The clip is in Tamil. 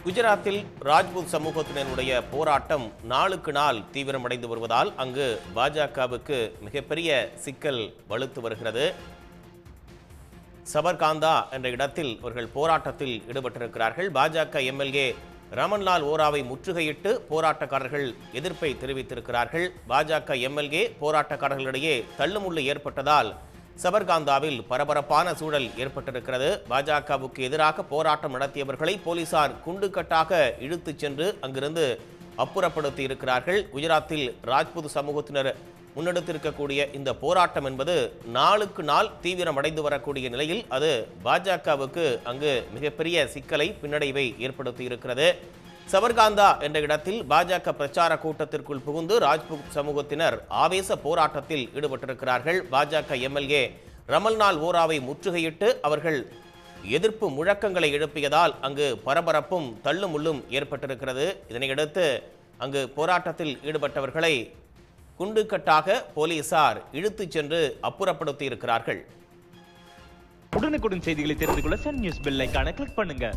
குஜராத்தில் ராஜ்புத் சமூகத்தினருடைய போராட்டம் நாளுக்கு நாள் தீவிரமடைந்து வருவதால் அங்கு பாஜகவுக்கு மிகப்பெரிய சிக்கல் வலுத்து வருகிறது. சபர்காந்தா என்ற இடத்தில் அவர்கள் போராட்டத்தில் ஈடுபட்டிருக்கிறார்கள். பாஜக எம்எல்ஏ ரமன்லால் ஓராவை முற்றுகையிட்டு போராட்டக்காரர்கள் எதிர்ப்பை தெரிவித்திருக்கிறார்கள். பாஜக எம்எல்ஏ போராட்டக்காரர்களிடையே தள்ளுமுள்ளு ஏற்பட்டதால் சபர்காந்தாவில் பரபரப்பான சூழல் ஏற்பட்டிருக்கிறது. பாஜகவுக்கு எதிராக போராட்டம் நடத்தியவர்களை போலீசார் குண்டுக்கட்டாக இழுத்துச் சென்று அங்கிருந்து அப்புறப்படுத்தி இருக்கிறார்கள். குஜராத்தில் ராஜ்புத் சமூகத்தினர் முன்னெடுத்திருக்கக்கூடிய இந்த போராட்டம் என்பது நாளுக்கு நாள் தீவிரமடைந்து வரக்கூடிய நிலையில் அது பாஜகவுக்கு அங்கு மிகப்பெரிய சிக்கலை பின்னடைவை ஏற்படுத்தி இருக்கிறது. சபர்காந்தா என்ற இடத்தில் பாஜக பிரச்சார கூட்டத்திற்குள் புகுந்து ராஜ்புத் சமூகத்தினர் ஆவேச போராட்டத்தில் ஈடுபட்டிருக்கிறார்கள். பாஜக எம்எல்ஏ ரமன்லால் ஓராவை முற்றுகையிட்டு அவர்கள் எதிர்ப்பு முழக்கங்களை எழுப்பியதால் அங்கு பரபரப்பும் தள்ளுமுள்ளும் ஏற்பட்டிருக்கிறது. இதனையடுத்து அங்கு போராட்டத்தில் ஈடுபட்டவர்களை குண்டுக்கட்டாக போலீசார் இழுத்துச் சென்று அப்புறப்படுத்தி இருக்கிறார்கள். உடனுக்குடன் செய்திகளை தெரிந்து கொள்ள சன் நியூஸ் பெல் ஐகானை கிளிக் பண்ணுங்க.